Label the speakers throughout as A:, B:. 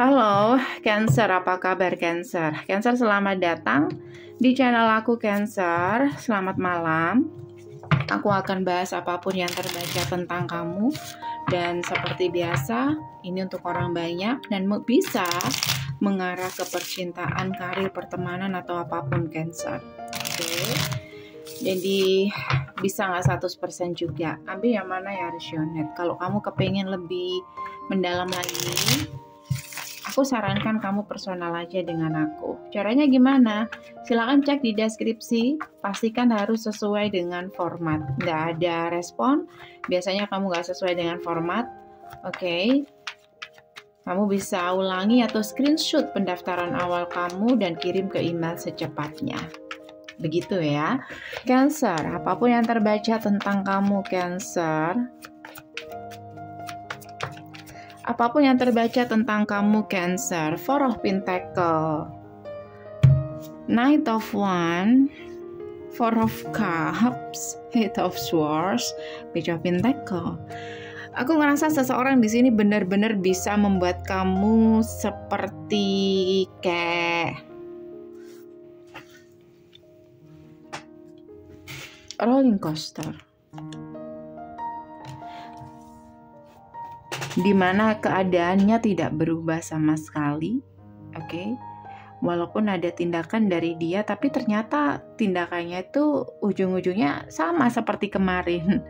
A: Halo, Cancer, apa kabar Cancer? Cancer, selamat datang di channel aku Cancer. Selamat malam. Aku akan bahas apapun yang terbaca tentang kamu. Dan seperti biasa, ini untuk orang banyak dan bisa mengarah ke percintaan, karir, pertemanan, atau apapun Cancer. Oke. Jadi bisa nggak 100% juga. Ambil yang mana ya resonate. Kalau kamu kepengen lebih mendalam lagi, aku sarankan kamu personal aja dengan aku. Caranya gimana? Silahkan cek di deskripsi. Pastikan harus sesuai dengan format. Nggak ada respon. Biasanya kamu nggak sesuai dengan format. Oke. Kamu bisa ulangi atau screenshot pendaftaran awal kamu dan kirim ke email secepatnya. Begitu ya. Cancer, apapun yang terbaca tentang kamu Cancer. Apapun yang terbaca tentang kamu Cancer. Four of Pentacle, Knight of Wands, Four of Cups, Eight of Swords, Page of Pentacle. Aku ngerasa seseorang di sini benar-benar bisa membuat kamu seperti kayak rolling coaster, dimana keadaannya tidak berubah sama sekali. Oke. Walaupun ada tindakan dari dia, tapi ternyata tindakannya itu ujung-ujungnya sama seperti kemarin.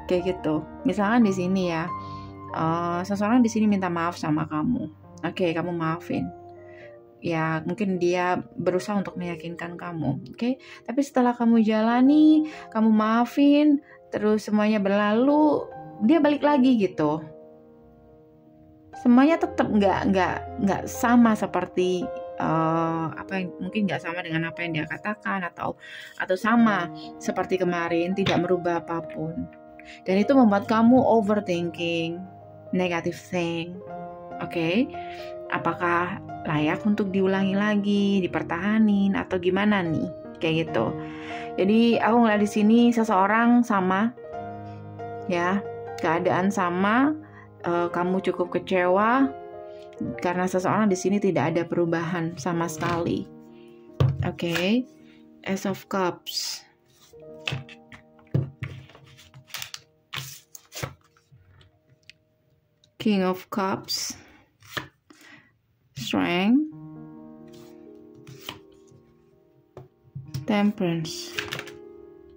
A: Kayak gitu. Misalkan di sini ya, seseorang di sini minta maaf sama kamu. Oke, kamu maafin. Ya, mungkin dia berusaha untuk meyakinkan kamu. Oke. Tapi setelah kamu jalani, kamu maafin, terus semuanya berlalu, dia balik lagi gitu. Semuanya tetap nggak sama seperti apa yang mungkin nggak sama dengan apa yang dia katakan atau sama seperti kemarin, tidak merubah apapun. Dan itu membuat kamu overthinking, negative thing. Oke. Apakah layak untuk diulangi lagi, dipertahanin atau gimana nih? Kayak gitu. Jadi aku ngeliat di sini seseorang sama ya, keadaan sama. Kamu cukup kecewa karena seseorang di sini tidak ada perubahan sama sekali. Oke. Ace of Cups, King of Cups, Strength, Temperance,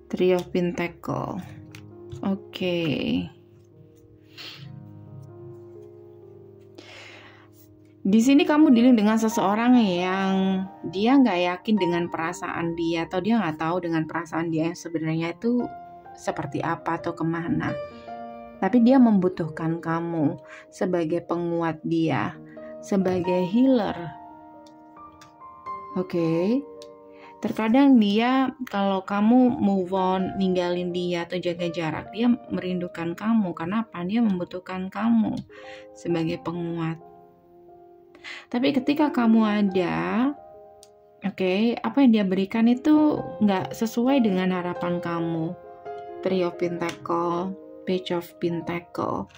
A: Three of Pentacle. Oke. Di sini kamu dealing dengan seseorang yang dia nggak yakin dengan perasaan dia, atau dia nggak tahu dengan perasaan dia yang sebenarnya itu seperti apa atau kemana. Tapi dia membutuhkan kamu sebagai penguat dia, sebagai healer. Oke. Terkadang dia, kalau kamu move on, ninggalin dia atau jaga jarak, dia merindukan kamu. Kenapa? Dia membutuhkan kamu sebagai penguat. Tapi ketika kamu ada, apa yang dia berikan itu nggak sesuai dengan harapan kamu. Three of Pentacle, Page of Pentacle.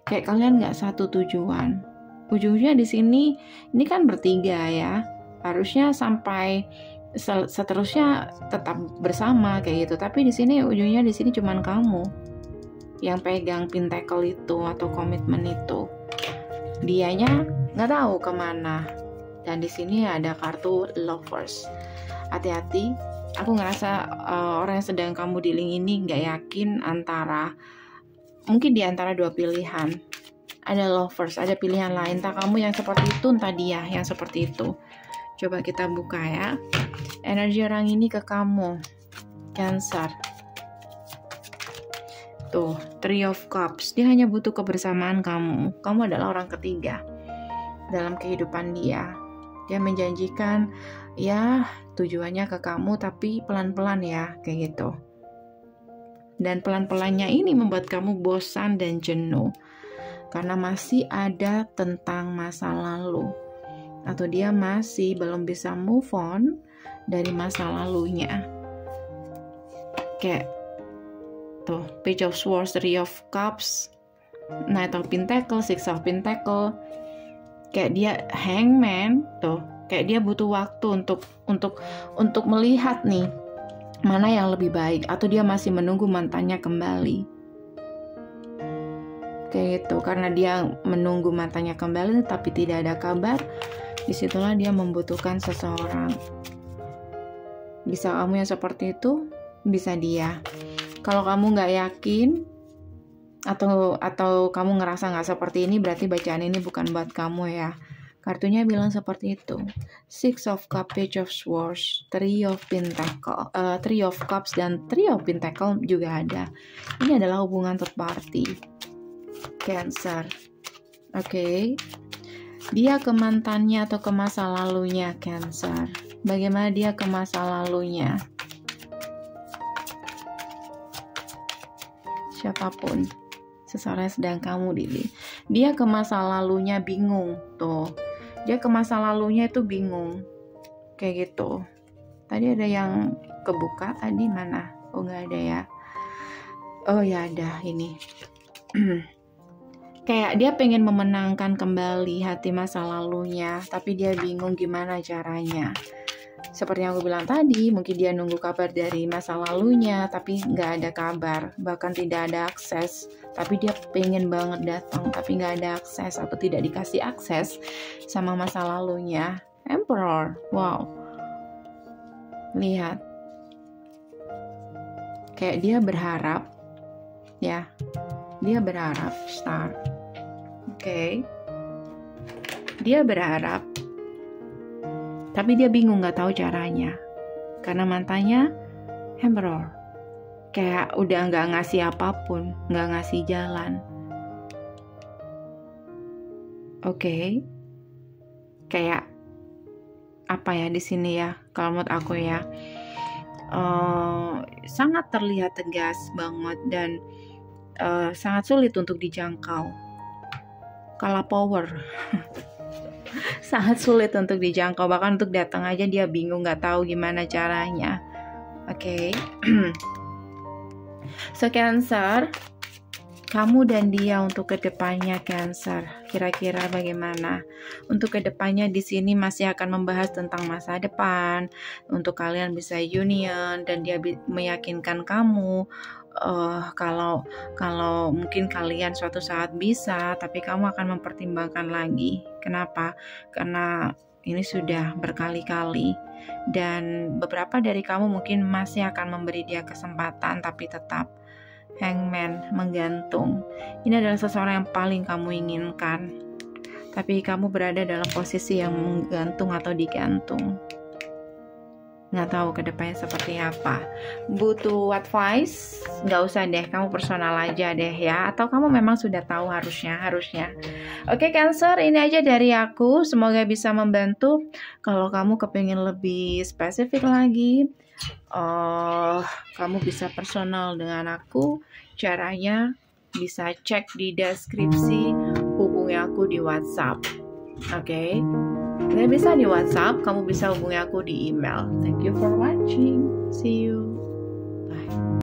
A: Kayak kalian nggak satu tujuan. Ujungnya di sini, ini kan bertiga ya. Harusnya sampai seterusnya tetap bersama kayak gitu. Tapi di sini ujungnya di sini cuman kamu yang pegang Pentacle itu atau komitmen itu. Dianya nggak tahu kemana. Dan di sini ada kartu Lovers. Hati-hati. Aku ngerasa orang yang sedang kamu dealing ini nggak yakin mungkin di antara dua pilihan. Ada Lovers, ada pilihan lain. Entah kamu yang seperti itu, entah dia yang seperti itu. Coba kita buka ya. Energi orang ini ke kamu, Cancer. Tuh, Three of Cups. Dia hanya butuh kebersamaan kamu. Kamu adalah orang ketiga dalam kehidupan dia. Dia menjanjikan ya tujuannya ke kamu, tapi pelan-pelan ya, kayak gitu. Dan pelan-pelannya ini membuat kamu bosan dan jenuh karena masih ada tentang masa lalu, atau dia masih belum bisa move on dari masa lalunya. Kayak tuh, Page of Swords, Three of Cups, Knight of Pentacle, Six of Pentacle. Kayak dia hangman tuh, kayak dia butuh waktu untuk melihat nih mana yang lebih baik, atau dia masih menunggu mantannya kembali. Kayak gitu, karena dia menunggu mantannya kembali tapi tidak ada kabar, disitulah dia membutuhkan seseorang. Bisa kamu yang seperti itu, bisa dia. Kalau kamu nggak yakin atau kamu ngerasa nggak seperti ini, berarti bacaan ini bukan buat kamu ya. Kartunya bilang seperti itu. Six of Cups, Page of Swords, Three of Pentacles, Three of Cups, dan Three of Pentacles juga ada. Ini adalah hubungan third party. Cancer. Oke. Dia ke mantannya atau ke masa lalunya, Cancer. Bagaimana dia ke masa lalunya? Siapapun, seseorang yang sedang kamu pilih, dia ke masa lalunya bingung tuh. Dia ke masa lalunya itu bingung, kayak gitu. Tadi ada yang kebuka, tadi mana? Oh nggak ada ya? Oh ya ada, ini. Kayak dia pengen memenangkan kembali hati masa lalunya, tapi dia bingung gimana caranya. Seperti yang aku bilang tadi, mungkin dia nunggu kabar dari masa lalunya, tapi nggak ada kabar, bahkan tidak ada akses. Tapi dia pengen banget datang, tapi nggak ada akses atau tidak dikasih akses sama masa lalunya. Emperor, wow. Lihat. Kayak dia berharap, ya. Dia berharap, Star. Oke. Dia berharap, tapi dia bingung, nggak tahu caranya. Karena mantannya Emperor. Kayak udah nggak ngasih apapun, nggak ngasih jalan. Oke. Kayak apa ya di sini ya? Kalau menurut aku ya, sangat terlihat tegas banget dan sangat sulit untuk dijangkau. Kalah power. Sangat sulit untuk dijangkau, bahkan untuk datang aja dia bingung, nggak tahu gimana caranya. Oke. So Cancer, kamu dan dia untuk kedepannya, Cancer, kira-kira bagaimana? Untuk kedepannya di sini masih akan membahas tentang masa depan, untuk kalian bisa union, dan dia meyakinkan kamu kalau mungkin kalian suatu saat bisa, tapi kamu akan mempertimbangkan lagi. Kenapa? Karena ini sudah berkali-kali, dan beberapa dari kamu mungkin masih akan memberi dia kesempatan, tapi tetap Hangman, menggantung. Ini adalah seseorang yang paling kamu inginkan, tapi kamu berada dalam posisi yang menggantung atau digantung. Nggak tahu ke depannya seperti apa. Butuh advice? Nggak usah deh, kamu personal aja deh ya. Atau kamu memang sudah tahu harusnya. Oke Cancer, ini aja dari aku. Semoga bisa membantu. Kalau kamu kepingin lebih spesifik lagi, kamu bisa personal dengan aku. Caranya bisa cek di deskripsi, hubungi aku di WhatsApp. Oke. Nggak bisa di WhatsApp, kamu bisa hubungi aku di email. Thank you for watching. See you. Bye.